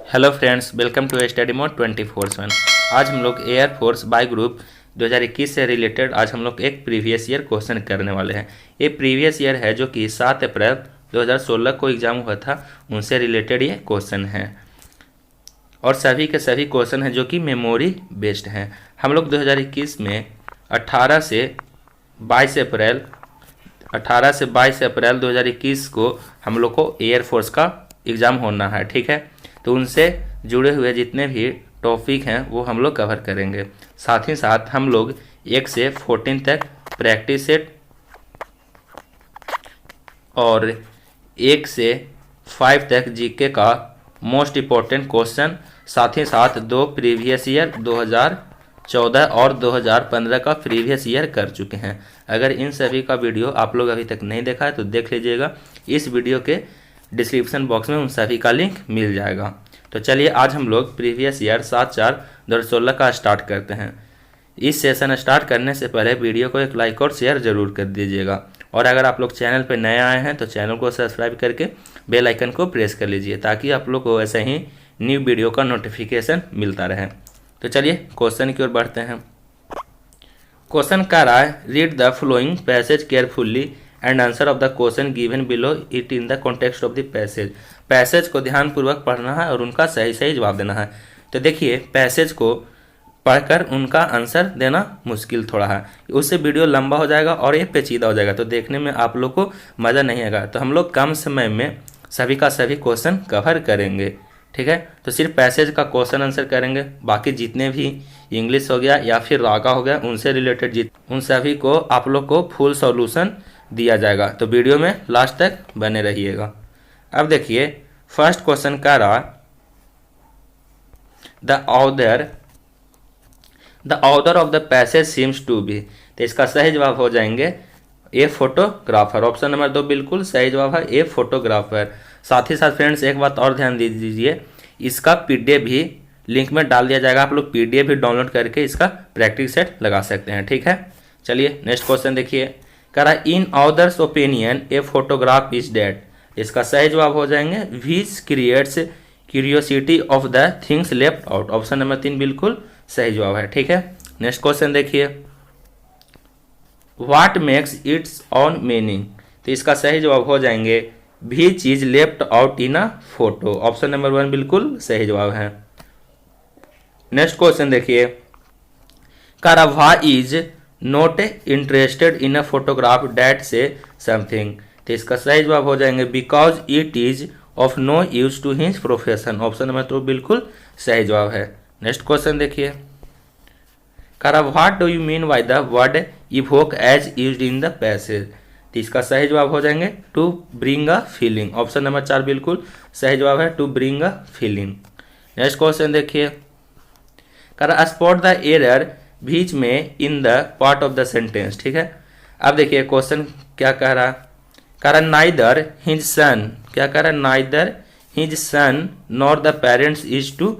Hello friends, welcome to study mode 24/7। आज हम लोग एयरफोर्स बाय ग्रुप 2021 से रिलेटेड आज हम लोग एक प्रीवियस ईयर क्वेश्चन करने वाले हैं। ये प्रीवियस ईयर है जो कि 7 अप्रैल 2016 को एग्ज़ाम हुआ था, उनसे रिलेटेड ये क्वेश्चन है और सभी के सभी क्वेश्चन हैं जो कि मेमोरी बेस्ड हैं। हम लोग 2021 में 18 से 22 अप्रैल 2021 को हम लोग को एयरफोर्स का एग्ज़ाम होना है, ठीक है। तो उनसे जुड़े हुए जितने भी टॉपिक हैं वो हम लोग कवर करेंगे। साथ ही साथ हम लोग 1 से 14 तक प्रैक्टिस सेट और 1 से 5 तक जीके का मोस्ट इम्पोर्टेंट क्वेश्चन, साथ ही साथ 2 प्रीवियस ईयर 2014 और 2015 का प्रीवियस ईयर कर चुके हैं। अगर इन सभी का वीडियो आप लोग अभी तक नहीं देखा है तो देख लीजिएगा, इस वीडियो के डिस्क्रिप्शन बॉक्स में उन सभी का लिंक मिल जाएगा। तो चलिए आज हम लोग प्रीवियस ईयर 7/4/2016 का स्टार्ट करते हैं। इस सेशन स्टार्ट करने से पहले वीडियो को एक लाइक और शेयर जरूर कर दीजिएगा और अगर आप लोग चैनल पर नए आए हैं तो चैनल को सब्सक्राइब करके बेल आइकन को प्रेस कर लीजिए ताकि आप लोग को ऐसे ही न्यू वीडियो का नोटिफिकेशन मिलता रहे। तो चलिए क्वेश्चन की ओर बढ़ते हैं। क्वेश्चन कह रहा है, read the flowing passage carefully and answer of the question given below it in the context of the passage. Passage को ध्यानपूर्वक पढ़ना है और उनका सही सही जवाब देना है। तो देखिए, पैसेज को पढ़कर उनका आंसर देना मुश्किल थोड़ा है, उससे वीडियो लंबा हो जाएगा और ये पेचीदा हो जाएगा, तो देखने में आप लोग को मज़ा नहीं आएगा। तो हम लोग कम समय में सभी का सभी क्वेश्चन कवर करेंगे, ठीक है। तो सिर्फ पैसेज का क्वेश्चन आंसर करेंगे, बाकी जितने भी इंग्लिश हो गया या फिर रागा हो गया उनसे रिलेटेड उन सभी को आप लोग को फुल सॉल्यूशन दिया जाएगा। तो वीडियो में लास्ट तक बने रहिएगा। अब देखिए, फर्स्ट क्वेश्चन कह रहा, the author of the passage seems to be. तो इसका सही जवाब हो जाएंगे ए फोटोग्राफर। ऑप्शन नंबर 2 बिल्कुल सही जवाब है, ए फोटोग्राफर। साथ ही साथ फ्रेंड्स एक बात और ध्यान दे दीजिए, इसका पीडीएफ भी लिंक में डाल दिया जाएगा, आप लोग पीडीएफ भी डाउनलोड करके इसका प्रैक्टिस सेट लगा सकते हैं, ठीक है। चलिए नेक्स्ट क्वेश्चन देखिए, कह रहा in others opinion a photograph is dead. इसका सही जवाब हो जाएंगे which creates curiosity of the things left out. Option number 3 बिल्कुल सही जवाब है, ठीक है। नेक्स्ट क्वेश्चन देखिए, what makes it's on meaning. तो इसका सही जवाब हो जाएंगे भी चीज left out in a photo. Option number 1 बिल्कुल सही जवाब है। नेक्स्ट क्वेश्चन देखिए, कारवा is not interested in a photograph date से समथिंग। तो इसका सही जवाब हो जाएंगे because it is of no use to his profession. Option number 2 बिल्कुल सही जवाब है। नेक्स्ट क्वेश्चन देखिए, करा what do you mean by the word evoke as used in the passage. तो इसका सही जवाब हो जाएंगे to bring a feeling. Option number 4 बिल्कुल सही जवाब है, to bring a feeling. Next question देखिए, करा स्पॉट द एरर बीच में in the part of the sentence, ठीक है। अब देखिए क्वेश्चन क्या कह रहा, कह रहा नाइदर हिज सन, क्या कह रहा, neither his son nor the parents is to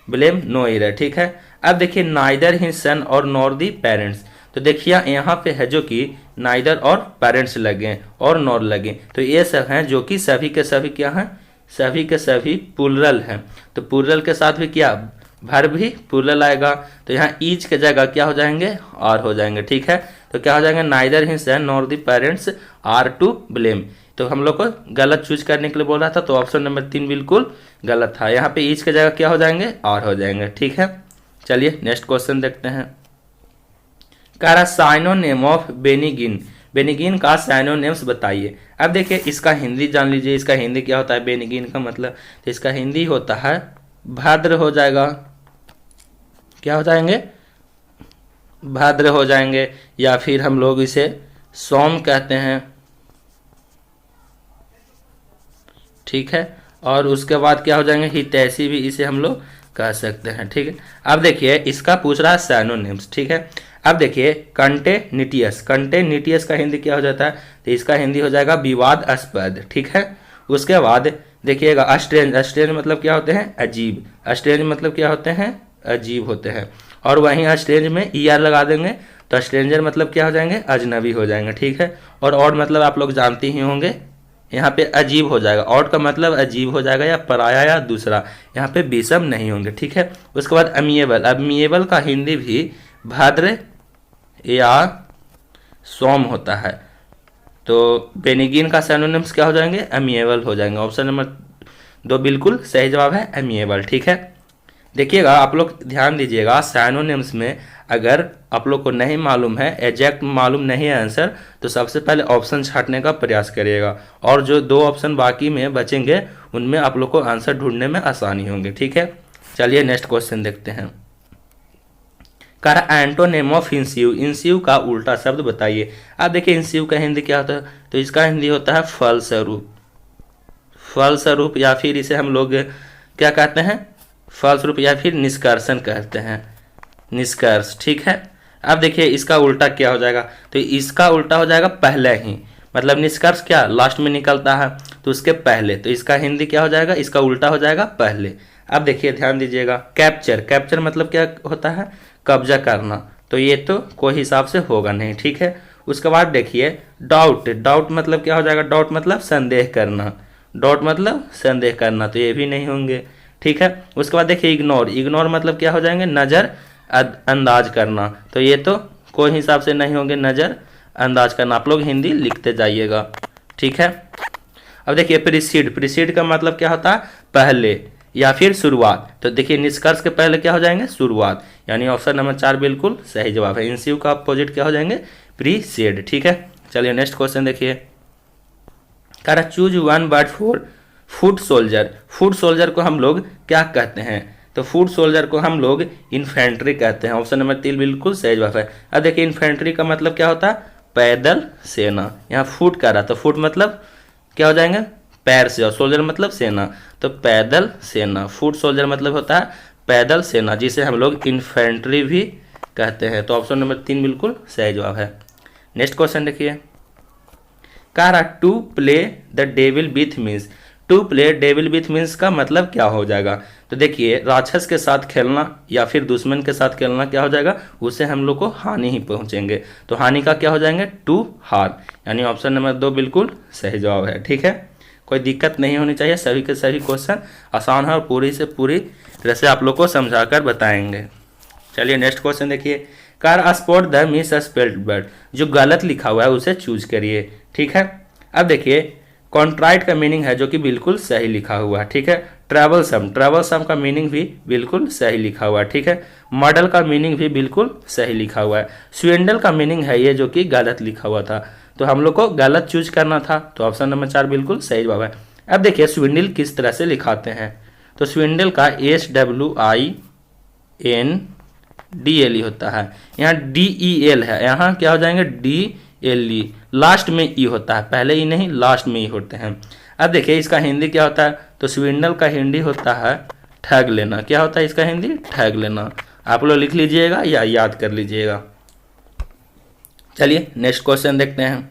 blame no error, ठीक है। अब देखिए नाइदर हिज सन और नॉर दी पेरेंट्स, तो देखिए यहाँ पे है जो कि नाइदर और पेरेंट्स लगे और नॉर लगे, तो ये सब हैं जो कि सभी के सभी क्या हैं, सभी के सभी प्लूरल हैं। तो प्लूरल के साथ भी क्या वर्ब भी प्लूरल आएगा, तो यहाँ ईज के जगह क्या हो जाएंगे, आर हो जाएंगे, ठीक है। तो क्या हो जाएंगे, neither his son nor the parents are to blame. तो हम लोग को गलत चूज करने के लिए बोल रहा था, तो ऑप्शन नंबर 3 बिल्कुल गलत था। यहाँ पे ईज के जगह क्या हो जाएंगे, आर हो जाएंगे, ठीक है। चलिए नेक्स्ट क्वेश्चन देखते हैं, कह रहा साइनोनिम ऑफ बेनिगिन। बेनिगिन का साइनोनिम्स बताइए। अब देखिए इसका हिंदी जान लीजिए, इसका हिंदी क्या होता है बेनिगिन का मतलब, तो इसका हिंदी होता है भद्र हो जाएगा, क्या हो जाएंगे, भद्र हो जाएंगे, या फिर हम लोग इसे सौम कहते हैं, ठीक है। और उसके बाद क्या हो जाएंगे, हितैषी भी इसे हम लोग कह सकते हैं, ठीक है। अब देखिए इसका पूछ रहा है सैनोनिम्स, ठीक है। अब देखिए कंटेनिटियस, कंटेनिटियस का हिंदी क्या हो जाता है, तो इसका हिंदी हो जाएगा विवादास्पद, ठीक है। उसके बाद देखिएगा अस्ट्रेंज, अस्ट्रेंज मतलब क्या होते हैं, अजीब, अस्ट्रेंज मतलब क्या होते हैं, अजीब होते हैं। और वहीं अस्ट्रेंज में ER लगा देंगे तो स्ट्रेंजर मतलब क्या हो जाएंगे, अजनबी हो जाएंगे, ठीक है। और मतलब आप लोग जानते ही होंगे यहाँ पे अजीब हो जाएगा, ऑड का मतलब अजीब हो जाएगा या पराया या दूसरा, यहाँ पे विषम नहीं होंगे, ठीक है। उसके बाद अमिएबल, अमिएबल का हिंदी भी भद्र या सौम होता है, तो बेनिगिन का सैनोनिम्स क्या हो जाएंगे, अमिएबल हो जाएंगे। ऑप्शन नंबर 2 बिल्कुल सही जवाब है अमिएबल, ठीक है। देखिएगा आप लोग ध्यान दीजिएगा, सैनोनिम्स में अगर आप लोग को नहीं मालूम है, एग्जैक्ट मालूम नहीं है आंसर, तो सबसे पहले ऑप्शन छांटने का प्रयास करिएगा, और जो 2 ऑप्शन बाकी में बचेंगे उनमें आप लोग को आंसर ढूंढने में आसानी होंगे, ठीक है। चलिए नेक्स्ट क्वेश्चन देखते हैं। कह रहा एंटोनिम ऑफ इंस्यू, इंस्यू का उल्टा शब्द बताइए। आप देखिए इंस्यू का हिंदी क्या होता है, तो इसका हिंदी होता है फलस्वरूप, फलस्वरूप, या फिर इसे हम लोग क्या कहते हैं, फलस्वरूप, या फिर निष्कर्षण कहते हैं, निष्कर्ष, ठीक है। अब देखिए इसका उल्टा क्या हो जाएगा, तो इसका उल्टा हो जाएगा पहले ही, मतलब निष्कर्ष क्या लास्ट में निकलता है, तो उसके पहले, तो इसका हिंदी क्या हो जाएगा, इसका उल्टा हो जाएगा पहले। अब देखिए ध्यान दीजिएगा, कैप्चर, कैप्चर मतलब क्या होता है, कब्जा करना, तो ये तो कोई हिसाब से होगा नहीं, ठीक है। उसके बाद देखिए डाउट, डाउट मतलब क्या हो जाएगा, डाउट मतलब संदेह करना, डाउट मतलब संदेह करना, तो ये भी नहीं होंगे, ठीक है। उसके बाद देखिए इग्नोर, इग्नोर मतलब क्या हो जाएंगे, नज़र अंदाज करना, तो ये तो कोई हिसाब से नहीं होंगे, नज़र अंदाज करना। आप लोग हिंदी लिखते जाइएगा, ठीक है। अब देखिए प्रीसीड, प्रीसीड का मतलब क्या होता है, पहले या फिर शुरुआत, तो देखिए निष्कर्ष के पहले क्या हो जाएंगे, शुरुआत, यानी ऑप्शन नंबर 4 बिल्कुल सही जवाब है। इंस्यू का अपोजिट क्या हो जाएंगे, प्रीसीड, ठीक है। चलिए नेक्स्ट क्वेश्चन देखिए, कह रहा choose one word for foot soldier, foot soldier को हम लोग क्या कहते हैं, तो फुट सोल्जर को हम लोग इन्फेंट्री कहते हैं। ऑप्शन नंबर 3 बिल्कुल सही जवाब है। अब देखिए इन्फेंट्री का मतलब क्या होता है, पैदल सेना, यहाँ फुट कह रहा, तो फुट मतलब क्या हो जाएंगे, पैर से, और सोल्जर मतलब सेना, तो पैदल सेना, फुट सोल्जर मतलब होता है पैदल सेना, जिसे हम लोग इन्फेंट्री भी कहते हैं। तो ऑप्शन नंबर 3 बिल्कुल सही जवाब है। नेक्स्ट क्वेश्चन देखिए, कह रहा to play the devil with means, to play devil with means का मतलब क्या हो जाएगा, तो देखिए राक्षस के साथ खेलना या फिर दुश्मन के साथ खेलना क्या हो जाएगा, उससे हम लोग को हानि ही पहुंचेंगे, तो हानि का क्या हो जाएंगे, टू हार, यानी ऑप्शन नंबर 2 बिल्कुल सही जवाब है, ठीक है। कोई दिक्कत नहीं होनी चाहिए, सभी के सभी क्वेश्चन आसान है और पूरी से पूरी तरह से आप लोग को समझा कर बताएंगे। चलिए नेक्स्ट क्वेश्चन देखिए, car spot the miss spelled word, जो गलत लिखा हुआ है उसे चूज करिए, ठीक है। अब देखिए कॉन्ट्राइट का मीनिंग है जो कि बिल्कुल सही लिखा हुआ है, ठीक है। ट्रैवलसम, ट्रैवलसम का मीनिंग भी बिल्कुल सही लिखा हुआ है, ठीक है। मॉडल का मीनिंग भी बिल्कुल सही लिखा हुआ है। स्विंडल का मीनिंग है ये जो कि गलत लिखा हुआ था, तो हम लोग को गलत चूज करना था, तो ऑप्शन नंबर 4 बिल्कुल सही जवाब है। अब देखिए स्विंडल किस तरह से लिखाते हैं, तो स्विंडल का SWINDLE होता है, यहाँ DEL है, यहाँ क्या हो जाएंगे DLE, लास्ट में ई होता है, पहले ई नहीं लास्ट में ई होते हैं। अब देखिए इसका हिंदी क्या होता है, तो स्विंडल का हिंदी होता है ठग लेना, क्या होता है इसका हिंदी, ठग लेना, आप लोग लिख लीजिएगा या याद कर लीजिएगा। चलिए नेक्स्ट क्वेश्चन देखते हैं,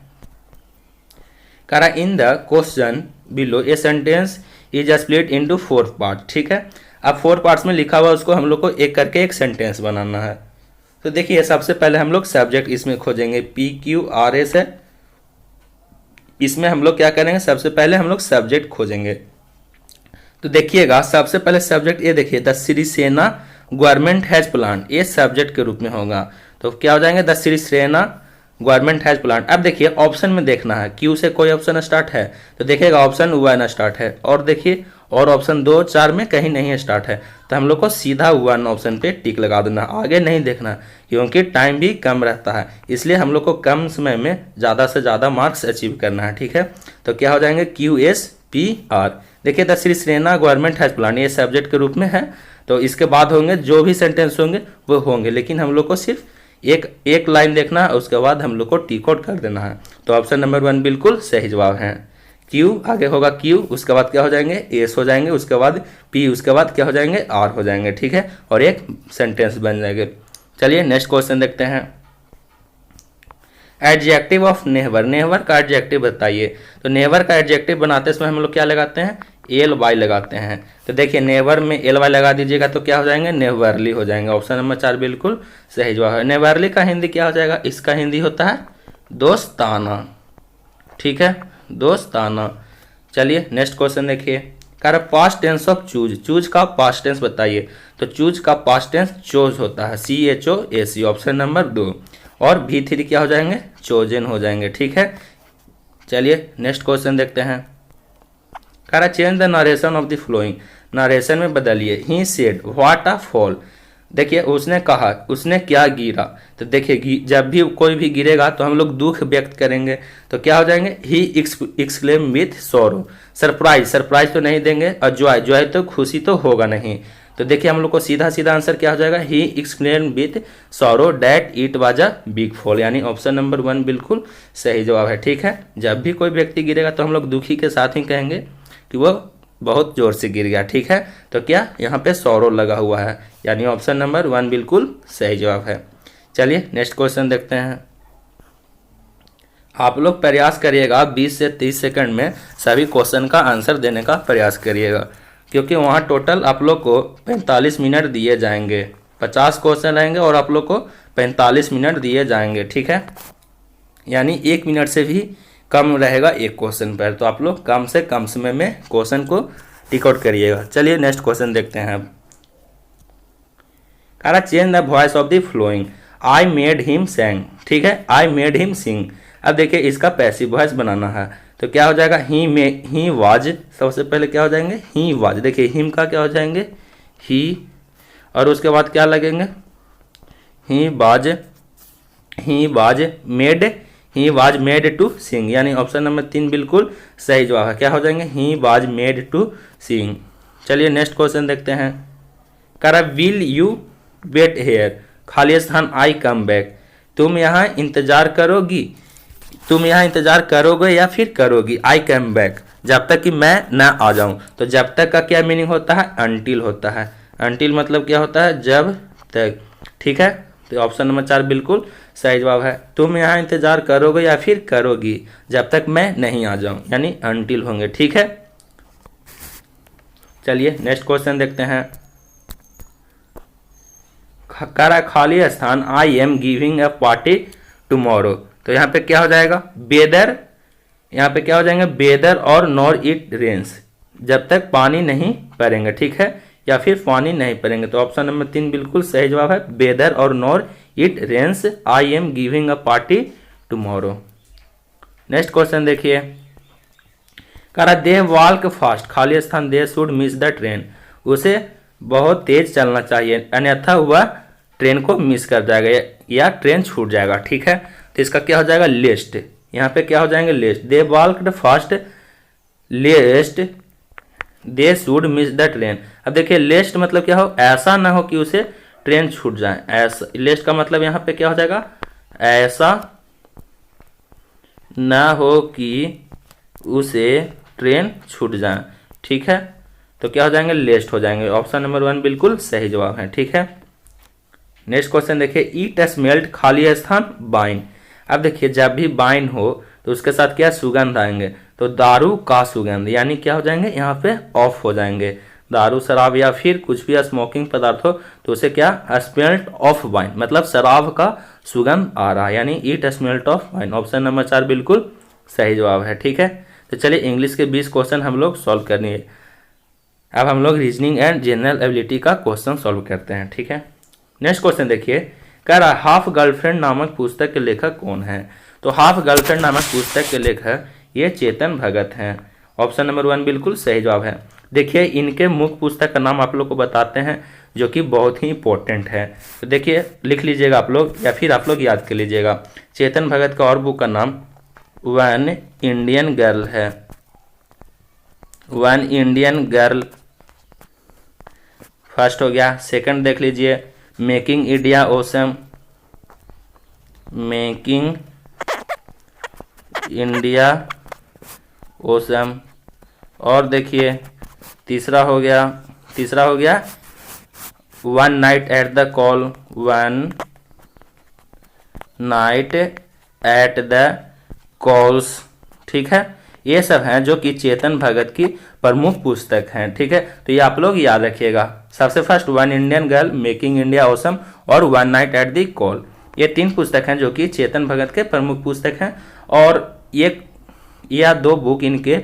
कह रहा in the question below a sentence is split into 4 part, ठीक है। अब 4 पार्ट्स में लिखा हुआ उसको हम लोग को एक करके एक सेंटेंस बनाना है। तो देखिए सबसे पहले हम लोग सब्जेक्ट इसमें खोजेंगे, PQRS है, इसमें हम लोग क्या करेंगे, सबसे पहले हम लोग सब्जेक्ट खोजेंगे। तो देखिएगा सबसे पहले सब्जेक्ट ये देखिए, द श्री सेना गवर्नमेंट हैज प्लान, ये सब्जेक्ट के रूप में होगा, तो क्या हो जाएंगे, द श्री सेना गवर्नमेंट हैज प्लान। अब देखिए ऑप्शन में देखना है, क्यू से कोई ऑप्शन स्टार्ट है, तो देखिएगा ऑप्शन 1 स्टार्ट है, और देखिए और ऑप्शन 2, 4 में कहीं नहीं स्टार्ट है, तो हम लोग को सीधा 1 ऑप्शन पे टिक लगा देना, आगे नहीं देखना, क्योंकि टाइम भी कम रहता है, इसलिए हम लोग को कम समय में ज़्यादा से ज़्यादा मार्क्स अचीव करना है, ठीक है। तो क्या हो जाएंगे QSPR। देखिए द श्री सेना गवर्नमेंट हैज प्लान, ये सब्जेक्ट के रूप में है, तो इसके बाद होंगे जो भी सेंटेंस होंगे वो होंगे, लेकिन हम लोग को सिर्फ एक लाइन देखना है, उसके बाद हम लोग को टिक आउट कर देना है। तो ऑप्शन नंबर 1 बिल्कुल सही जवाब है। क्यू आगे होगा क्यू, उसके बाद क्या हो जाएंगे एस हो जाएंगे, उसके बाद पी, उसके बाद क्या हो जाएंगे आर हो जाएंगे, ठीक है, और एक सेंटेंस बन जाएंगे। चलिए नेक्स्ट क्वेश्चन देखते हैं, एडजेक्टिव ऑफ नेवर, नेवर का एडजेक्टिव बताइए। तो नेवर का एडजेक्टिव बनाते समय हम लोग क्या लगाते हैं, LY लगाते हैं। तो देखिए नेवर में LY लगा दीजिएगा तो क्या हो जाएंगे, नेवरली हो जाएंगे। ऑप्शन नंबर 4 बिल्कुल सही जवाब है। नेवरली का हिंदी क्या हो जाएगा, इसका हिंदी होता है दोस्ताना, ठीक है, दोस्ताना। चलिए नेक्स्ट क्वेश्चन देखिए, कह रहा past tense of choose, choose का पास्ट टेंस बताइए। तो चूज का पास्ट टेंस चोज होता है, CHOAC, ऑप्शन नंबर 2। और V3 क्या हो जाएंगे, चोजन हो जाएंगे, ठीक है। चलिए नेक्स्ट क्वेश्चन देखते हैं, कह रहा change the narration of the flowing, narration में बदलिए। He said what a fall, देखिए उसने कहा, उसने क्या गिरा। तो देखिए जब भी कोई भी गिरेगा तो हम लोग दुख व्यक्त करेंगे, तो क्या हो जाएंगे, he exclaim with sorrow. Surprise, surprise तो नहीं देंगे, और जॉय, जॉय तो खुशी तो होगा नहीं। तो देखिए हम लोग को सीधा सीधा आंसर क्या हो जाएगा, he exclaim with sorrow that it was a big fall, यानी ऑप्शन नंबर 1 बिल्कुल सही जवाब है, ठीक है। जब भी कोई व्यक्ति गिरेगा तो हम लोग दुखी के साथ ही कहेंगे कि वो बहुत जोर से गिर गया, ठीक है। तो क्या यहाँ पे सौरो लगा हुआ है, यानी ऑप्शन नंबर 1 बिल्कुल सही जवाब है। चलिए नेक्स्ट क्वेश्चन देखते हैं, आप लोग प्रयास करिएगा 20 से 30 सेकंड में सभी क्वेश्चन का आंसर देने का प्रयास करिएगा, क्योंकि वहाँ टोटल आप लोग को 45 मिनट दिए जाएंगे। 50 क्वेश्चन रहेंगे और आप लोग को 45 मिनट दिए जाएंगे, ठीक है। यानी 1 मिनट से भी कम रहेगा एक क्वेश्चन पर, तो आप लोग कम से कम समय में क्वेश्चन को टिक आउट करिएगा। चलिए नेक्स्ट क्वेश्चन देखते हैं अब, कह रहा change the voice of the flowing, I made him sing, ठीक है, आई मेड हिम सिंग। अब देखिए इसका पैसिव वॉइस बनाना है, तो क्या हो जाएगा, ही वाज, सबसे पहले क्या हो जाएंगे, ही वाज। देखिए हिम का क्या हो जाएंगे, ही, और उसके बाद क्या लगेंगे, he was made, he was made to sing, यानी ऑप्शन नंबर 3 बिल्कुल सही जवाब है। क्या हो जाएंगे, he was made to sing. चलिए नेक्स्ट क्वेश्चन देखते हैं, कह रहा विल यू वेट हेयर, खाली स्थान आई कम बैक, तुम यहाँ इंतजार करोगी, तुम यहाँ इंतजार करोगे या फिर करोगी, आई कम बैक, जब तक कि मैं ना आ जाऊं। तो जब तक का क्या मीनिंग होता है, अनटिल होता है। अनटिल मतलब क्या होता है, जब तक, ठीक है। तो ऑप्शन नंबर 4 बिल्कुल सही जवाब है, तुम यहाँ इंतजार करोगे या फिर करोगी जब तक मैं नहीं आ जाऊं, यानी अनटिल होंगे, ठीक है। चलिए नेक्स्ट क्वेश्चन देखते हैं, करा खाली स्थान आई am giving a party tomorrow, तो यहाँ पे क्या हो जाएगा, वेदर, यहाँ पे क्या हो जाएंगे, वेदर और नॉर इट रेन्स, जब तक पानी नहीं पड़ेंगे, ठीक है, या फिर पानी नहीं पड़ेंगे। तो ऑप्शन नंबर 3 बिल्कुल सही जवाब है, वेदर और nor it rains I am giving a party tomorrow. Next question देखिए, कह रहा दे वॉक फास्ट, खाली स्थान they should miss the train, उसे बहुत तेज चलना चाहिए, अन्यथा वह ट्रेन को मिस कर जाएगा या ट्रेन छूट जाएगा, ठीक है। तो इसका क्या हो जाएगा, लेस्ट, यहाँ पे क्या हो जाएंगे, lest. They walked fast lest they should miss the train. अब देखिए लेस्ट मतलब क्या हो, ऐसा ना हो कि उसे ट्रेन छूट जाए, ऐसा, लेस्ट का मतलब यहाँ पे क्या हो जाएगा, ऐसा ना हो कि उसे ट्रेन छूट जाए, ठीक है। तो क्या हो जाएंगे, लेस्ट हो जाएंगे, ऑप्शन नंबर 1 बिल्कुल सही जवाब है, ठीक है। नेक्स्ट क्वेश्चन देखिए, ईट स्मेल्ट खाली स्थान बाइन। अब देखिए जब भी बाइन हो तो उसके साथ क्या सुगंध आएंगे, तो दारू का सुगंध, यानी क्या हो जाएंगे, यहाँ पे ऑफ हो जाएंगे। दारू, शराब या फिर कुछ भी स्मोकिंग पदार्थ हो तो उसे क्या, स्मेल्ट ऑफ वाइन, मतलब शराब का सुगंध आ रहा है, यानी it smelt of wine, option number 4 बिल्कुल सही जवाब है, ठीक है। तो चलिए इंग्लिश के 20 क्वेश्चन हम लोग सॉल्व करेंगे। अब हम लोग रीजनिंग एंड जनरल एबिलिटी का क्वेश्चन सॉल्व करते हैं, ठीक है। नेक्स्ट क्वेश्चन देखिए, कह रहा हाफ गर्लफ्रेंड नामक पुस्तक के लेखक कौन है। तो हाफ गर्लफ्रेंड नामक पुस्तक के लेखक ये चेतन भगत हैं, ऑप्शन नंबर 1 बिल्कुल सही जवाब है। देखिए इनके मुख्य पुस्तक का नाम आप लोग को बताते हैं जो कि बहुत ही इंपॉर्टेंट है, तो देखिए लिख लीजिएगा आप लोग या फिर आप लोग याद कर लीजिएगा। चेतन भगत का और बुक का नाम वन इंडियन गर्ल है, वन इंडियन गर्ल फर्स्ट हो गया। सेकंड देख लीजिए, making India awesome, making India awesome. और देखिए तीसरा हो गया one night at the call, one night at the calls, ठीक है। ये सब हैं जो कि चेतन भगत की प्रमुख पुस्तक हैं, ठीक है। तो ये आप लोग याद रखिएगा। सबसे first one Indian girl, making India awesome और one night at the call, ये 3 पुस्तक हैं जो कि चेतन भगत के प्रमुख पुस्तक हैं। और ये या 2 बुक इनके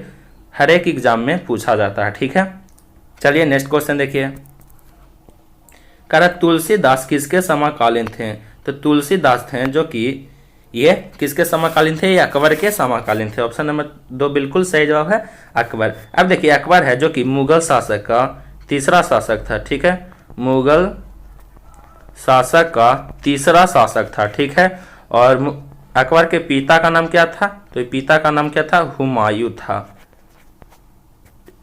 हर एक एग्जाम में पूछा जाता है। ठीक है, चलिए नेक्स्ट क्वेश्चन देखिए। कह रहा तुलसीदास किसके समकालीन थे? तो तुलसीदास थे जो कि ये किसके समकालीन थे? ये अकबर के समकालीन थे। ऑप्शन नंबर 2 बिल्कुल सही जवाब है, अकबर। अब देखिए अकबर है जो कि मुगल शासक का तीसरा शासक था। ठीक है, मुगल शासक का तीसरा शासक था। ठीक है, और अकबर के पिता का नाम क्या था? तो पिता का नाम क्या था? हुमायूं था।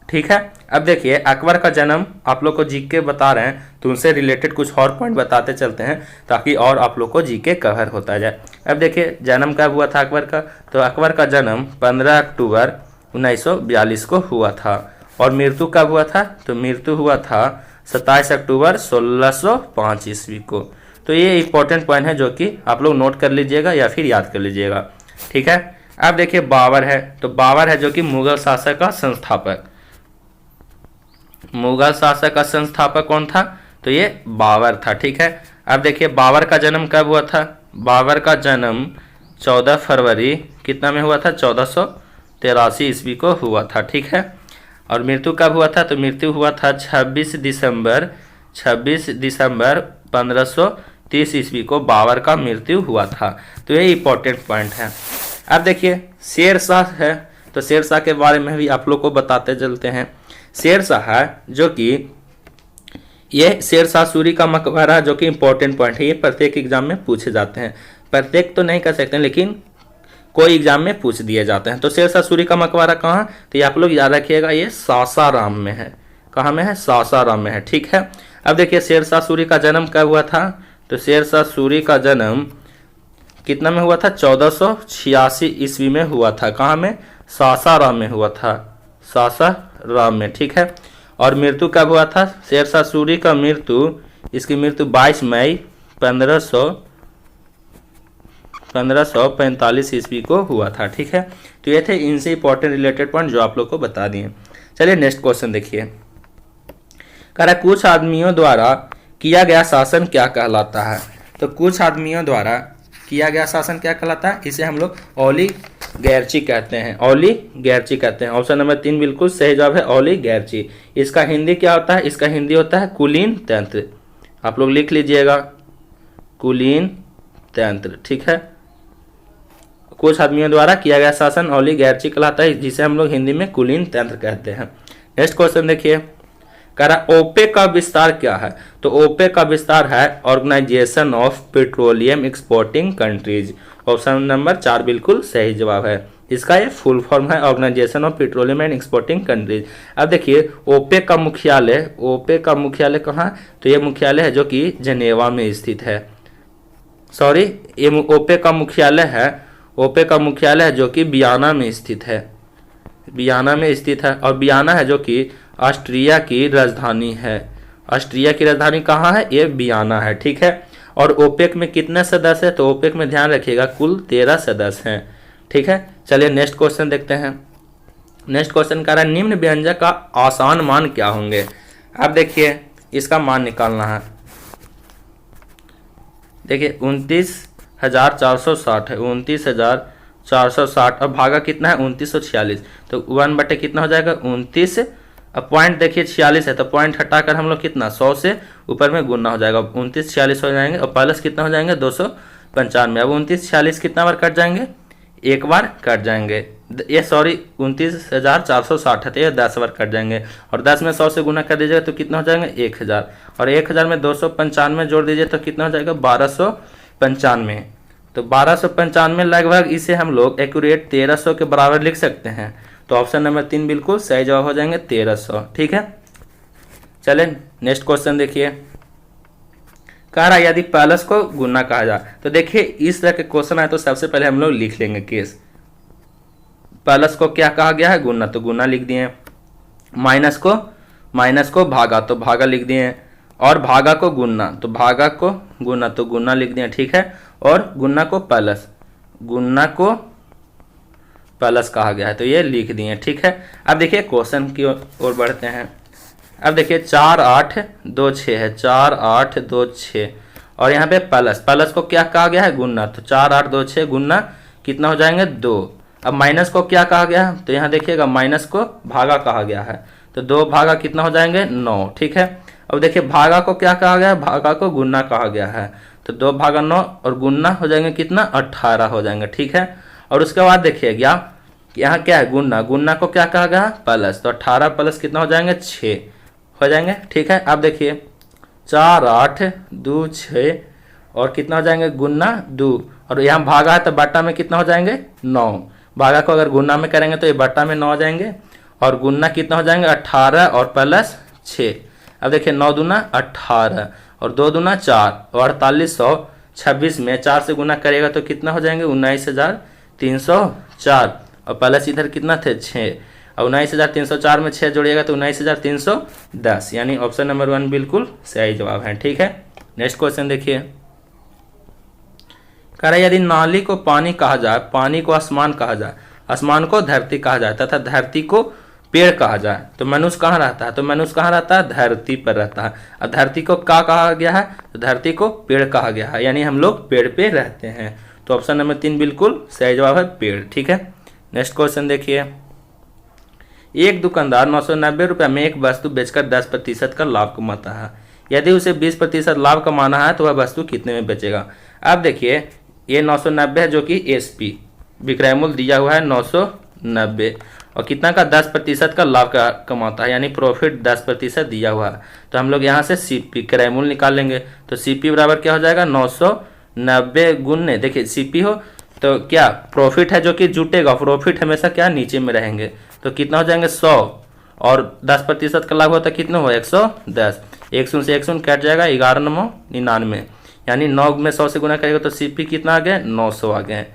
ठीक है, अब देखिए अकबर का जन्म आप लोग को जीके बता रहे हैं तो उनसे रिलेटेड कुछ और पॉइंट बताते चलते हैं ताकि और आप लोग को जीके कवर होता जाए। अब देखिए जन्म कब हुआ था अकबर का? तो अकबर का जन्म 15 अक्टूबर 1942 को हुआ था। और मृत्यु कब हुआ था? तो मृत्यु हुआ था 27 अक्टूबर 1605 ईस्वी को। तो ये इंपॉर्टेंट पॉइंट है जो कि आप लोग नोट कर लीजिएगा या फिर याद कर लीजिएगा। ठीक है, अब देखिए बाबर है, तो बाबर है जो कि मुगल शासक का संस्थापक। मुगल शासक का संस्थापक कौन था? तो ये बाबर था। ठीक है, अब देखिए बाबर का जन्म कब हुआ था? बाबर का जन्म 14 फरवरी कितना में हुआ था? 1483 ईस्वी को हुआ था। ठीक है, और मृत्यु कब हुआ था? तो मृत्यु हुआ था 26 दिसंबर 1530 ईस्वी को बाबर का मृत्यु हुआ था। तो ये इंपॉर्टेंट पॉइंट है। अब देखिए शेरशाह है, तो शेरशाह के बारे में भी आप लोग को बताते चलते हैं। शेरशाह है जो कि ये शेरशाह सूरी का मकबरा जो कि इंपॉर्टेंट पॉइंट है, ये प्रत्येक एग्जाम में पूछे जाते हैं। प्रत्येक तो नहीं कर सकते लेकिन कोई एग्जाम में पूछ दिए जाते हैं। तो शेरशाह सूरी का मकबरा कहाँ? तो ये आप लोग याद रखिएगा, ये सासाराम में है। कहाँ में है? सासाराम में है। ठीक है, अब देखिए शेरशाह सूरी का जन्म कब हुआ था? तो शेरशाह सूरी का जन्म कितना में हुआ था? 1486 ईस्वी में हुआ था। कहाँ में? सासाराम में हुआ था, सासाराम में। ठीक है, और मृत्यु कब हुआ था? शेरशाह सूरी का मृत्यु, इसकी मृत्यु 22 मई 1545 ईस्वी को हुआ था। ठीक है, तो ये थे इनसे इंपॉर्टेंट रिलेटेड पॉइंट जो आप लोग को बता दिए। चलिए नेक्स्ट क्वेश्चन देखिए। कह रहा कुछ आदमियों द्वारा किया गया शासन क्या कहलाता है? तो कुछ आदमियों द्वारा किया गया शासन क्या कहलाता है? इसे हम लोग ओलिगैर्ची कहते हैं। ओलिगैर्ची कहते हैं। ऑप्शन नंबर 3 बिल्कुल सही जवाब है, ओलिगैर्ची। इसका हिंदी क्या होता है? इसका हिंदी होता है कुलीन तंत्र। आप लोग लिख लीजिएगा, कुलीन तंत्र। ठीक है, कुछ आदमियों द्वारा किया गया शासन ओलिगैर्ची कहलाता है, जिसे हम लोग हिंदी में कुलीन तंत्र कहते हैं। नेक्स्ट क्वेश्चन देखिए। कह रहा ओपेक का विस्तार क्या है? तो ओपेक का विस्तार है organisation of petroleum exporting countries. Option number 4 बिल्कुल सही जवाब है। इसका ये फुल फॉर्म है organisation of petroleum and exporting countries. अब देखिए ओपेक का मुख्यालय कहाँ? तो ये मुख्यालय है जो कि जेनेवा में स्थित है। सॉरी, ये ओपेक का मुख्यालय है जो कि वियना में स्थित है। वियना में स्थित है, और वियना है जो कि ऑस्ट्रिया की राजधानी है। ऑस्ट्रिया की राजधानी कहाँ है? ये वियना है। ठीक है, और ओपेक में कितने सदस्य है? तो ओपेक में ध्यान रखिएगा कुल 13 सदस्य हैं। ठीक है, चलिए नेक्स्ट क्वेश्चन देखते हैं। नेक्स्ट क्वेश्चन कह रहा है निम्न व्यंजक का आसान मान क्या होंगे? अब देखिए इसका मान निकालना है। देखिए 29,460 है, 29,460 और भागा कितना है? 2946। तो 1 बटे कितना हो जाएगा? 29। अब पॉइंट देखिए 46 है तो पॉइंट हटाकर हम लोग कितना 100 से ऊपर में गुना हो जाएगा। 29 46 हो जाएंगे और प्लस कितना हो जाएंगे? 295। अब 29 46 कितना बार कट जाएंगे? एक बार कट जाएंगे। ये सॉरी 29,460 है तो ये 10 बार कट जाएंगे, और 10 में 100 से गुना कर दीजिएगा तो कितना हो जाएगा? 1000। और 1000 में 295 जोड़ दीजिए तो कितना हो जाएगा? 1295। तो 1295 लगभग इसे हम लोग एक्यूरेट 1300 के बराबर लिख सकते हैं। तो ऑप्शन नंबर 3 बिल्कुल सही जवाब हो जाएंगे 1300। ठीक है, चलें नेक्स्ट क्वेश्चन देखिए। कह रहा यदि प्लस को गुना कहा जाए, तो देखिए इस तरह के क्वेश्चन आए तो सबसे पहले हम लोग लिख लेंगे केस। प्लस को क्या कहा गया है? गुना, तो गुना लिख दिए। माइनस को भागा, तो भागा लिख दिए। और भागा को गुना, तो भागा को गुना, तो गुना लिख दिए। ठीक है, और गुना को प्लस कहा गया है तो ये लिख दिए। ठीक है, अब देखिए क्वेश्चन की ओर बढ़ते हैं। अब देखिए 4 8 2 6 है, 4 8 2 6 और यहाँ पे प्लस को क्या कहा गया है? गुना। तो 4 8 2 6 गुना कितना हो जाएंगे? 2। अब माइनस को क्या कहा गया है, तो यहाँ देखिएगा माइनस को भागा कहा गया है, तो 2 भागा कितना हो जाएंगे 9, ठीक है। अब देखिए भागा को क्या कहा गया है, भागा को गुना कहा गया है, तो 2 भागा 9 और गुना हो जाएंगे कितना 18 हो जाएंगे, ठीक है। और उसके बाद देखिएगा यहाँ क्या है गुना, गुना को क्या कहा गया प्लस, तो 18 प्लस कितना हो जाएंगे 6 हो जाएंगे, ठीक है। अब देखिए 4 8 2 6 और कितना हो जाएंगे गुना 2, और यहाँ भागा है तो बट्टा में कितना हो जाएंगे 9, भागा को अगर गुना में करेंगे तो ये बट्टा में 9 हो जाएंगे, और गुना कितना हो जाएंगे 18 और प्लस 6। अब देखिए 9 दूना 18 और 2 दूना 4 और 4826 में 4 से गुना करेगा तो कितना हो जाएंगे 19,304, और प्लस इधर कितना थे 6, और 19,304 में 6 जोड़िएगा तो 19,310, यानी ऑप्शन नंबर 1 बिल्कुल सही जवाब है, ठीक है। नेक्स्ट क्वेश्चन देखिए, कह रहा है यदि नाली को पानी कहा जाए, पानी को आसमान कहा जाए, आसमान को धरती कहा जाए तथा धरती को पेड़ कहा जाए, तो मनुष्य कहाँ रहता है, तो मनुष्य कहाँ रहता है धरती पर रहता है। अब धरती को क्या कहा गया है, तो धरती को पेड़ कहा गया है, यानी हम लोग पेड़ पे रहते हैं, तो ऑप्शन नंबर 3 बिल्कुल सही जवाब है पेड़, ठीक है। नेक्स्ट क्वेश्चन देखिए, एक दुकानदार 990 रुपये में एक वस्तु बेचकर 10% का लाभ कमाता है, यदि उसे 20% लाभ कमाना है तो वह वस्तु कितने में बेचेगा। अब देखिए ये 990 है जो कि एसपी विक्रय मूल्य दिया हुआ है 990, और कितना का 10% का लाभ का कमाता है, यानी प्रॉफिट 10% दिया हुआ है, तो हम लोग यहाँ से सीपी क्रय मूल्य निकाल लेंगे, तो सीपी बराबर क्या हो जाएगा 990 गुने, देखिए सीपी हो तो क्या प्रॉफिट है जो कि जुटेगा, प्रॉफिट हमेशा क्या नीचे में रहेंगे, तो कितना हो जाएंगे 100, और 10% का लाभ होता है कितना हुआ 110, 1 शून्य से 1 शून्य कट जाएगा, 11 9 99, यानी 9 में 100 से गुना करेगा तो सीपी कितना आ गया 900 आ गए।